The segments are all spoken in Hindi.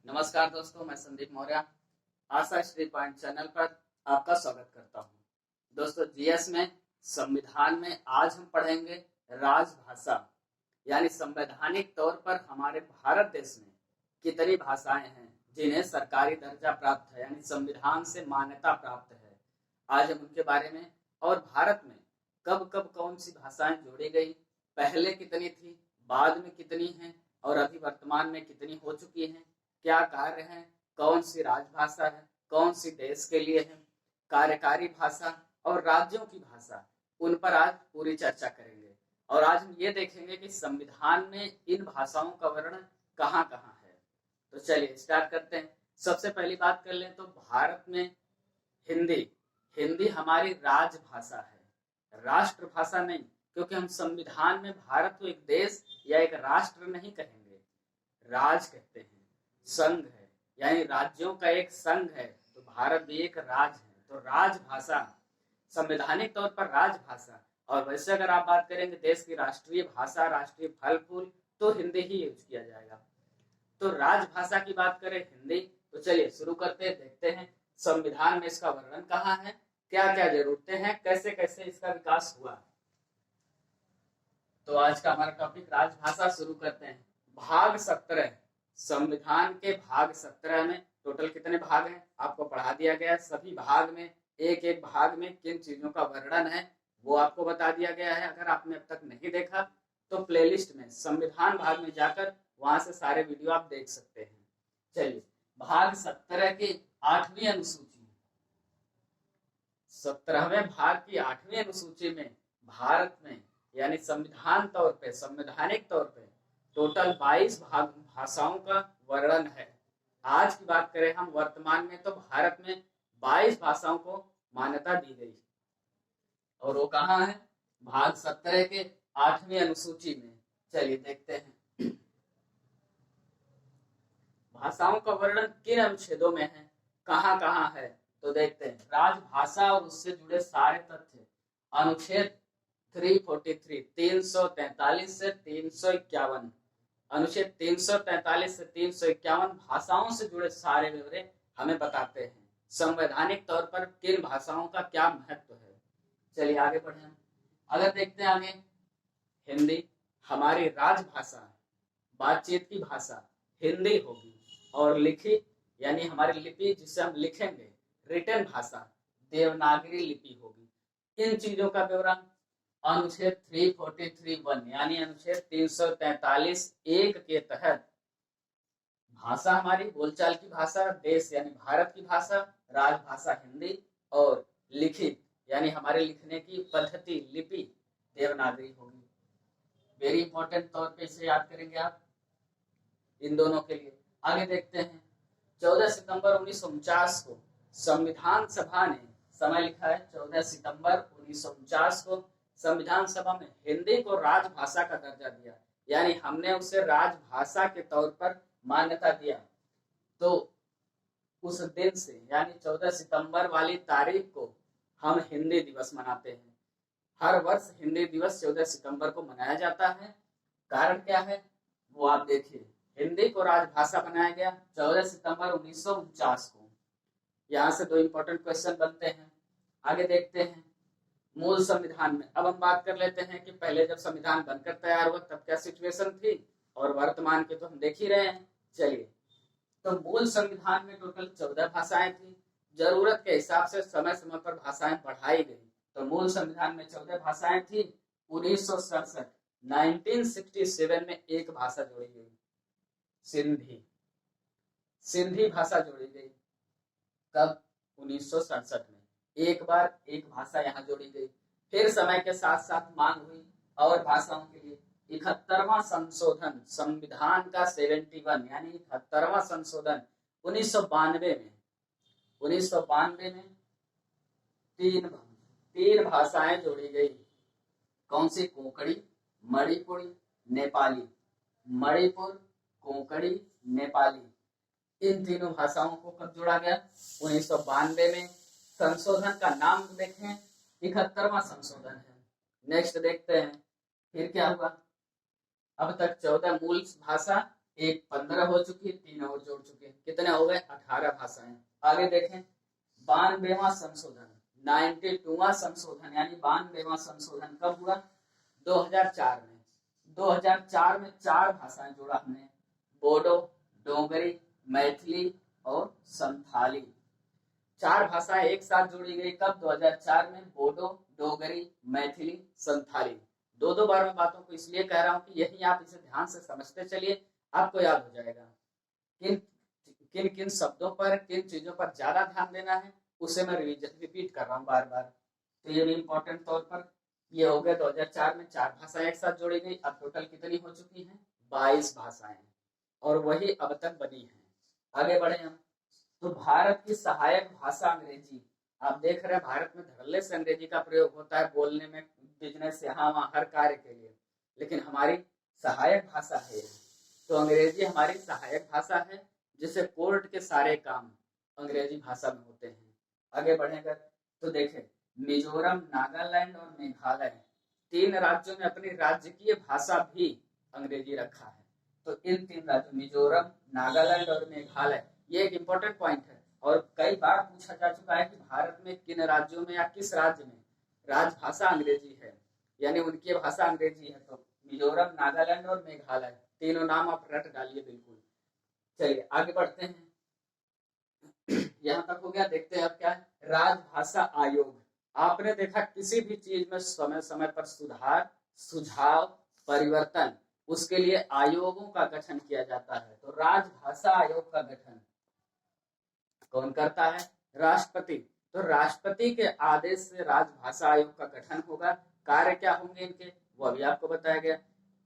नमस्कार दोस्तों, मैं संदीप मौर्य आशा श्री पॉइंट चैनल पर आपका स्वागत करता हूं। दोस्तों, जीएस में संविधान में आज हम पढ़ेंगे राजभाषा, यानी संवैधानिक तौर पर हमारे भारत देश में कितनी भाषाएं हैं जिन्हें सरकारी दर्जा प्राप्त है, यानी संविधान से मान्यता प्राप्त है। आज हम उनके बारे में और भारत में कब कब कौन सी भाषाएं जोड़ी गई, पहले कितनी थी, बाद में कितनी हैं और अभी वर्तमान में कितनी हो चुकी हैं, क्या कार्य है, कौन सी राजभाषा है, कौन सी देश के लिए है, कार्यकारी भाषा और राज्यों की भाषा, उन पर आज पूरी चर्चा करेंगे। और आज हम ये देखेंगे कि संविधान में इन भाषाओं का वर्णन कहाँ कहाँ है। तो चलिए स्टार्ट करते हैं। सबसे पहली बात कर लें तो भारत में हिंदी हमारी राजभाषा है, राष्ट्रभाषा नहीं, क्योंकि हम संविधान में भारत को एक देश या एक राष्ट्र नहीं कहेंगे, राज कहते हैं। संघ है, यानी राज्यों का एक संघ है, तो भारत भी एक राज है। तो राजभाषा, संवैधानिक तौर पर राजभाषा। और वैसे अगर आप बात करेंगे देश की राष्ट्रीय भाषा, राष्ट्रीय फल फूल, तो हिंदी ही यूज किया जाएगा। तो राजभाषा की बात करें हिंदी, तो चलिए शुरू करते हैं, देखते हैं संविधान में इसका वर्णन कहाँ है, क्या क्या जरूरतें हैं, कैसे कैसे इसका विकास हुआ। तो आज का हमारा टॉपिक राजभाषा शुरू करते हैं। भाग 17, संविधान के भाग 17 में टोटल कितने भाग हैं आपको पढ़ा दिया गया है। सभी भाग में एक एक भाग में किन चीजों का वर्णन है वो आपको बता दिया गया है। अगर आपने अब तक नहीं देखा तो प्लेलिस्ट में संविधान भाग में जाकर वहां से सारे वीडियो आप देख सकते हैं। चलिए, भाग 17 की 8वीं अनुसूची, 17वें भाग की 8वीं अनुसूची में भारत में यानी संविधान तौर पे, संवैधानिक तौर पे टोटल 22 भाषाओं का वर्णन है। आज की बात करें हम वर्तमान में, तो भारत में 22 भाषाओं को मान्यता दी गई और वो कहाँ है, भाग 17 के 8वीं अनुसूची में। चलिए देखते हैं भाषाओं का वर्णन किन अनुच्छेदों में है, कहाँ कहाँ है। तो देखते हैं राजभाषा और उससे जुड़े सारे तथ्य, अनुच्छेद 343, 343 से 351, अनुच्छेद 343 से 351 भाषाओं से जुड़े सारे ब्यौरे हमें बताते हैं संवैधानिक तौर पर किन भाषाओं का क्या महत्व है। चलिए आगे बढ़े हम। अगर देखते हैं आगे, हिंदी हमारी राजभाषा, बातचीत की भाषा हिंदी होगी, और लिखी यानी हमारी लिपि जिसे हम लिखेंगे, रिटन भाषा देवनागरी लिपि होगी। इन चीजों का ब्यौरा अनुच्छेद 343(1) यानी अनुच्छेद 343(1) के तहत भाषा हमारी बोलचाल की भाषा, देश यानी भारत की भाषा, राजभाषा हिंदी, और लिखित यानी हमारे लिखने की पद्धति, लिपि देवनागरी होगी। वेरी इंपॉर्टेंट तौर पे इसे याद करेंगे आप इन दोनों के लिए। आगे देखते हैं, 14 सितंबर 1949 को संविधान सभा ने, समय लिखा है 14 सितंबर 1949 को संविधान सभा में हिंदी को राजभाषा का दर्जा दिया, यानी हमने उसे राजभाषा के तौर पर मान्यता दिया। तो उस दिन से यानी 14 सितंबर वाली तारीख को हम हिंदी दिवस मनाते हैं। हर वर्ष हिंदी दिवस 14 सितंबर को मनाया जाता है। कारण क्या है वो आप देखिए, हिंदी को राजभाषा बनाया गया 14 सितंबर 1949 को। यहाँ से दो इंपॉर्टेंट क्वेश्चन बनते हैं। आगे देखते हैं मूल संविधान में। अब हम बात कर लेते हैं कि पहले जब संविधान बनकर तैयार हुआ तब क्या सिचुएशन थी, और वर्तमान के तो हम देख ही रहे हैं। चलिए, तो मूल संविधान में टोटल 14 भाषाएं थी। जरूरत के हिसाब से समय समय पर भाषाएं बढ़ाई गई, तो मूल संविधान में 14 भाषाएं थी। 1967 1967 में एक भाषा जोड़ी गई, सिंधी भाषा जोड़ी गई। कब? 1967 में एक बार एक भाषा यहाँ जोड़ी गई। फिर समय के साथ साथ मांग हुई और भाषाओं के लिए 71वां संशोधन, संविधान का 71 यानी 71वां संशोधन 1992 में तीन भाषाएं जोड़ी गई। कौन सी? कोंकणी, मणिपुरी, नेपाली। मणिपुर, कोंकणी, नेपाली, इन तीनों भाषाओं को कब जोड़ा गया? 1992 में। संशोधन का नाम देखें, 71वां संशोधन है। नेक्स्ट देखते हैं फिर क्या हुआ। अब तक 14 मूल भाषा, एक 15 हो चुकी है, 3 और जोड़ चुके हैं, कितने हो गए 18 भाषाएं। आगे देखें 92वां संशोधन, 92वां संशोधन यानी 92वां संशोधन कब हुआ 2004 में। 2004 में 4 भाषाएं जोड़ा हमने, बोडो, डोगरी, मैथिली और संथाली। 4 भाषाएं एक साथ जोड़ी गई कब 2004 में, बोडो, डोगरी, मैथिली, संथाली। दो दो बार मैं बातों को इसलिए कह रहा हूं कि यही आप इसे ध्यान से समझते चलिए, आपको याद हो जाएगा किन किन किन शब्दों पर, किन चीजों पर ज्यादा ध्यान देना है, उसे मैं रिपीट कर रहा हूँ बार बार। तो ये भी इम्पोर्टेंट तौर पर ये हो गया 2004 में 4 भाषाएं एक साथ जोड़ी गई। अब टोटल कितनी हो चुकी हैं 22 भाषाएं, और वही अब तक बनी है। आगे बढ़े हम, तो भारत की सहायक भाषा अंग्रेजी। आप देख रहे हैं भारत में धड़ल्ले से अंग्रेजी का प्रयोग होता है बोलने में, बिजनेस यहाँ वहाँ हर कार्य के लिए, लेकिन हमारी सहायक भाषा है। तो अंग्रेजी हमारी सहायक भाषा है, जिसे कोर्ट के सारे काम अंग्रेजी भाषा में होते हैं। आगे बढ़ेगा तो देखें मिजोरम, नागालैंड और मेघालय 3 राज्यों में अपनी राजकीय भाषा भी अंग्रेजी रखा है। तो इन 3 राज्यों मिजोरम, नागालैंड और मेघालय, ये एक इम्पोर्टेंट पॉइंट है और कई बार पूछा जा चुका है कि भारत में किन राज्यों में या किस राज्य में राजभाषा अंग्रेजी है, यानी उनकी भाषा अंग्रेजी है। तो मिजोरम, नागालैंड और मेघालय, तीनों नाम आप रट डालिए बिल्कुल। चलिए आगे बढ़ते हैं, यहाँ तक हो गया। देखते हैं अब क्या है, राजभाषा आयोग। आपने देखा किसी भी चीज में समय समय पर सुधार, सुझाव, परिवर्तन, उसके लिए आयोगों का गठन किया जाता है। तो राजभाषा आयोग का गठन कौन करता है, राष्ट्रपति। तो राष्ट्रपति के आदेश से राजभाषा आयोग का गठन होगा। कार्य क्या होंगे इनके, वो अभी आपको बताया गया।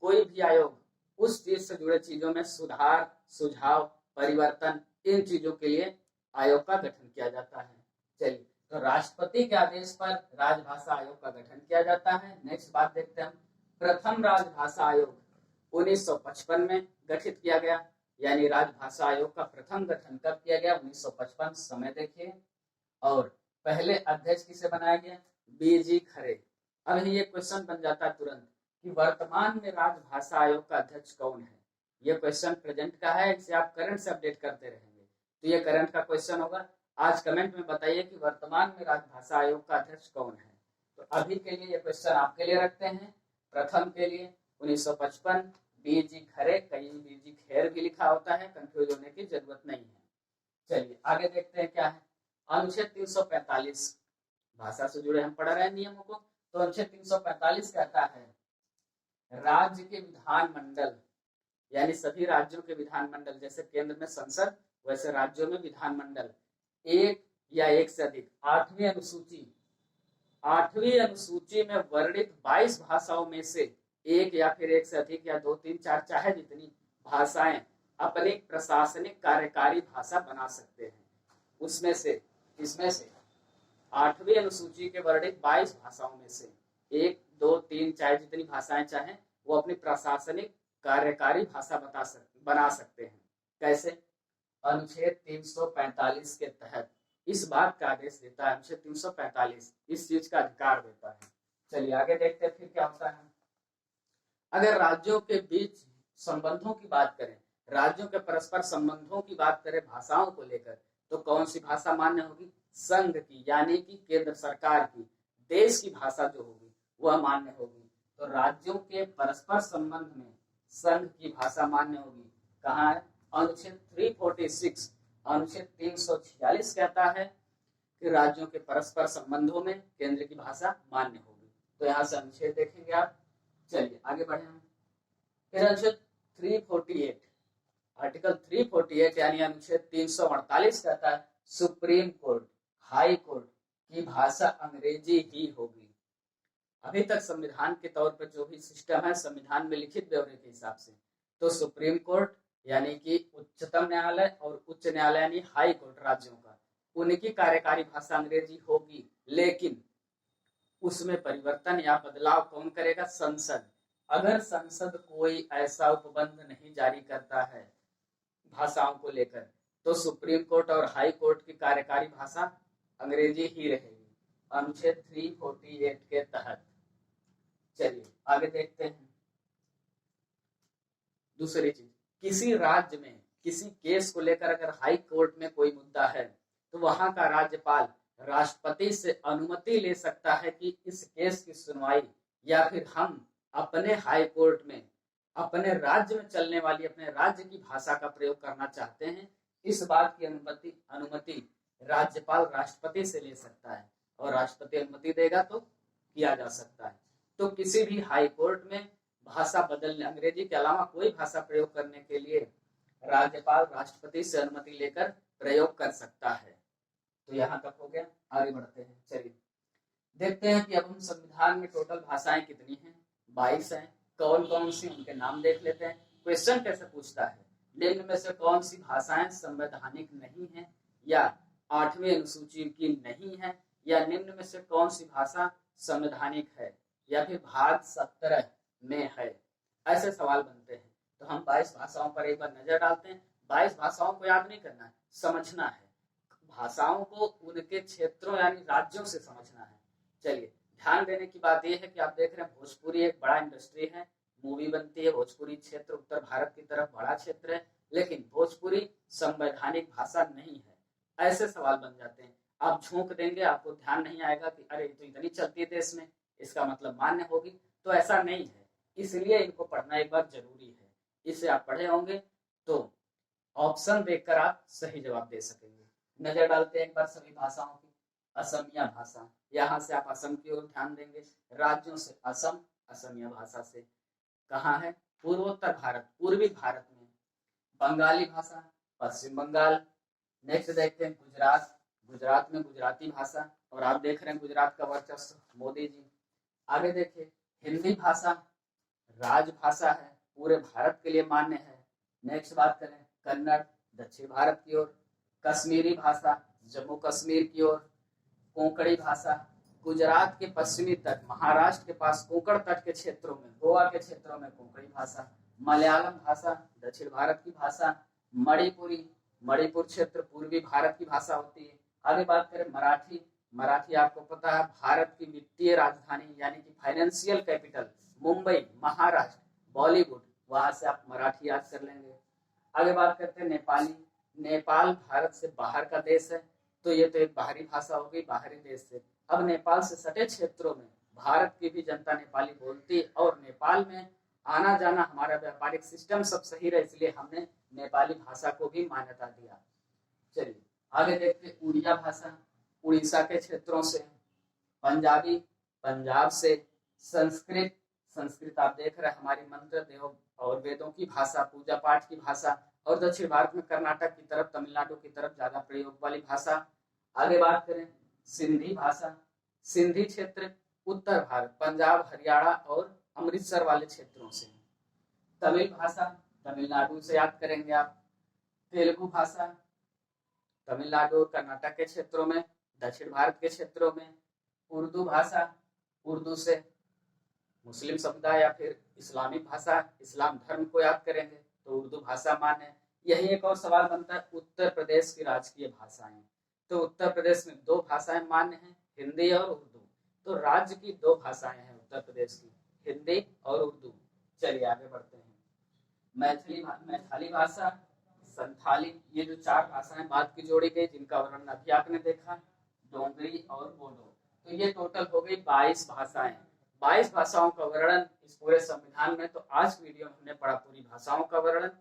कोई भी आयोग उस चीज से जुड़े चीजों में सुधार, सुझाव, परिवर्तन, इन चीजों के लिए आयोग का गठन किया जाता है। चलिए, तो राष्ट्रपति के आदेश पर राजभाषा आयोग का गठन किया जाता है। नेक्स्ट बात देखते हैं हम, प्रथम राजभाषा आयोग 1955 में गठित किया गया, यानी राजभाषा आयोग का प्रथम गठन कब किया गया 1955। समय देखिए, और पहले अध्यक्ष किसे बनाया गया, बीजी खरे। अब ये क्वेश्चन बन जाता है तुरंत कि वर्तमान में राजभाषा आयोग का अध्यक्ष कौन है। ये क्वेश्चन प्रेजेंट का है, इसे आप करंट से अपडेट करते रहेंगे, तो ये करंट का क्वेश्चन होगा। आज कमेंट में बताइए कि वर्तमान में राजभाषा आयोग का अध्यक्ष कौन है। तो अभी के लिए ये क्वेश्चन आपके लिए रखते हैं। प्रथम के लिए 1955 बीजी खरे, कहीं बीजी खेर भी लिखा होता है, कंफ्यूज होने की जरूरत नहीं है। चलिए आगे देखते हैं क्या है, अनुच्छेद 345, भाषा से जुड़े हम पढ़ रहे हैं नियमों को। तो अनुच्छेद 345 कहता है राज्य के विधानमंडल, यानी सभी राज्यों के विधानमंडल, जैसे केंद्र में संसद वैसे राज्यों में विधानमंडल, एक या एक से अधिक 8वीं अनुसूची में वर्णित 22 भाषाओं में से एक या फिर एक से अधिक या 2, 3, 4 चाहे जितनी भाषाएं अपनी प्रशासनिक कार्यकारी भाषा बना सकते हैं। उसमें से इसमें से 8वीं अनुसूची के वर्णित 22 भाषाओं में से 1, 2, 3 चाहे जितनी भाषाएं चाहें वो अपनी प्रशासनिक कार्यकारी भाषा बना सकते हैं। कैसे, अनुच्छेद 345 के तहत इस बात का आदेश देता है। अनुच्छेद 345 इस चीज का अधिकार देता है। चलिए आगे देखते हैं फिर क्या होता है। अगर राज्यों के बीच संबंधों की बात करें, राज्यों के परस्पर संबंधों की बात करें भाषाओं को लेकर, तो कौन सी भाषा मान्य होगी, संघ की, यानी कि केंद्र सरकार की, देश की भाषा जो होगी वह मान्य होगी। तो राज्यों के परस्पर संबंध में संघ की भाषा मान्य होगी। कहाँ है, अनुच्छेद 346, अनुच्छेद 346 कहता है कि राज्यों के परस्पर संबंधों में केंद्र की भाषा मान्य होगी। तो यहाँ से अनुच्छेद देखेंगे आप। चलिए आगे बढ़े हम, फिर अनुच्छेद 348, आर्टिकल 348 यानी अनुच्छेद 348 कहता है सुप्रीम कोर्ट, हाई कोर्ट की भाषा अंग्रेजी ही होगी। अभी तक संविधान के तौर पर जो भी सिस्टम है संविधान में लिखित ब्यौरे के हिसाब से, तो सुप्रीम कोर्ट यानी कि उच्चतम न्यायालय और उच्च न्यायालय यानी हाई कोर्ट राज्यों का, उनकी कार्यकारी भाषा अंग्रेजी होगी। लेकिन उसमें परिवर्तन या बदलाव कौन करेगा, संसद। अगर संसद कोई ऐसा उपबंध नहीं जारी करता है भाषाओं को लेकर, तो सुप्रीम कोर्ट और हाई कोर्ट की कार्यकारी भाषा अंग्रेजी ही रहेगी, अनुच्छेद 348 के तहत। चलिए आगे देखते हैं दूसरी चीज, किसी राज्य में किसी केस को लेकर अगर हाई कोर्ट में कोई मुद्दा है तो वहां का राज्यपाल राष्ट्रपति से अनुमति ले सकता है कि इस केस की सुनवाई या फिर हम अपने हाई कोर्ट में अपने राज्य में चलने वाली अपने राज्य की भाषा का प्रयोग करना चाहते हैं। इस बात की अनुमति राज्यपाल राष्ट्रपति से ले सकता है और राष्ट्रपति अनुमति देगा तो किया जा सकता है। तो किसी भी हाई कोर्ट में भाषा बदलने, अंग्रेजी के अलावा कोई भाषा प्रयोग करने के लिए राज्यपाल राष्ट्रपति से अनुमति लेकर प्रयोग कर सकता है। तो यहाँ तक हो गया, आगे बढ़ते हैं। चलिए देखते हैं कि अब हम संविधान में टोटल भाषाएं कितनी हैं। 22 हैं। कौन कौन सी, उनके नाम देख लेते हैं। क्वेश्चन कैसे पूछता है, निम्न में से कौन सी भाषाएं संवैधानिक नहीं है या 8वीं अनुसूची की नहीं है, या निम्न में से कौन सी भाषा संवैधानिक है या फिर भाग 17 में है। ऐसे सवाल बनते हैं। तो हम 22 भाषाओं पर एक बार नजर डालते हैं। 22 भाषाओं को याद नहीं करना है, समझना है। भाषाओं को उनके क्षेत्रों यानी राज्यों से समझना है। चलिए ध्यान देने की बात यह है कि आप देख रहे हैं भोजपुरी एक बड़ा इंडस्ट्री है, मूवी बनती है। भोजपुरी क्षेत्र उत्तर भारत की तरफ बड़ा क्षेत्र है, लेकिन भोजपुरी संवैधानिक भाषा नहीं है। ऐसे सवाल बन जाते हैं। आप झोंक देंगे, आपको ध्यान नहीं आएगा कि अरे तो इतनी चलती है देश में, इसका मतलब मान्य होगी। तो ऐसा नहीं है, इसलिए इनको पढ़ना एक बार जरूरी है। इसे आप पढ़े होंगे तो ऑप्शन देखकर आप सही जवाब दे सकेंगे। नजर डालते हैं एक बार सभी भाषाओं की। असमिया भाषा, यहाँ से आप असम की ओर ध्यान देंगे। राज्यों से असम, असमिया भाषा से कहाँ है, पूर्वोत्तर भारत, पूर्वी भारत में। बंगाली भाषा, पश्चिम बंगाल। नेक्स्ट देखते हैं गुजरात, गुजरात में गुजराती भाषा, और आप देख रहे हैं गुजरात का वर्चस्व मोदी जी। आगे देखिए हिंदी भाषा राजभाषा है, पूरे भारत के लिए मान्य है। नेक्स्ट बात करें कन्नड़, दक्षिण भारत की ओर। कश्मीरी भाषा जम्मू कश्मीर की ओर। कोंकणी भाषा गुजरात के पश्चिमी तट, महाराष्ट्र के पास कोंकण तट के क्षेत्रों में, गोवा के क्षेत्रों में कोंकणी भाषा। मलयालम भाषा दक्षिण भारत की भाषा। मणिपुरी, मणिपुर क्षेत्र पूर्वी भारत की भाषा होती है। आगे बात करें मराठी, मराठी आपको पता है भारत की वित्तीय राजधानी यानी कि फाइनेंशियल कैपिटल मुंबई, महाराष्ट्र, बॉलीवुड, वहां से आप मराठी याद कर लेंगे। आगे बात करते हैं नेपाली, नेपाल भारत से बाहर का देश है, तो ये तो एक बाहरी भाषा हो गई, बाहरी देश से। अब नेपाल से सटे क्षेत्रों में भारत की भी जनता नेपाली बोलती है, और नेपाल में आना जाना हमारा व्यापारिक सिस्टम सब सही रहे, इसलिए हमने नेपाली भाषा को भी मान्यता दिया। चलिए आगे देखते उड़िया भाषा, उड़ीसा के क्षेत्रों से। पंजाबी, पंजाब से। संस्कृत, संस्कृत आप देख रहे हैं हमारी मंत्र देव और वेदों की भाषा, पूजा पाठ की भाषा। और दक्षिण भारत में कर्नाटक की तरफ, तमिलनाडु की तरफ ज्यादा प्रयोग वाली भाषा। आगे बात करें सिंधी भाषा, सिंधी क्षेत्र उत्तर भारत, पंजाब, हरियाणा और अमृतसर वाले क्षेत्रों से। तमिल भाषा तमिलनाडु से याद करेंगे आप। तेलुगु भाषा तमिलनाडु और कर्नाटक के क्षेत्रों में, दक्षिण भारत के क्षेत्रों में। उर्दू भाषा, उर्दू से मुस्लिम समुदाय या फिर इस्लामिक भाषा, इस्लाम धर्म को याद करेंगे तो उर्दू भाषा मान्य है। यही एक और सवाल बनता है उत्तर प्रदेश की राजकीय भाषाएं। तो उत्तर प्रदेश में 2 भाषाएं मान्य हैं, हिंदी और उर्दू। तो राज्य की 2 भाषाएं हैं उत्तर प्रदेश की, हिंदी और उर्दू। चलिए आगे बढ़ते हैं। मैथिली भाषा, संथाली, ये जो 4 भाषाएं बाद की जोड़ी गई जिनका वर्णन अभी आपने देखा, डोगरी और बोडो। तो ये टोटल हो गई 22 भाषाएं। 22 भाषाओं का वर्णन इस पूरे संविधान में। तो आज वीडियो में हमने पढ़ा पूरी भाषाओं का वर्णन,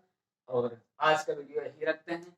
और आज का वीडियो यही रखते हैं।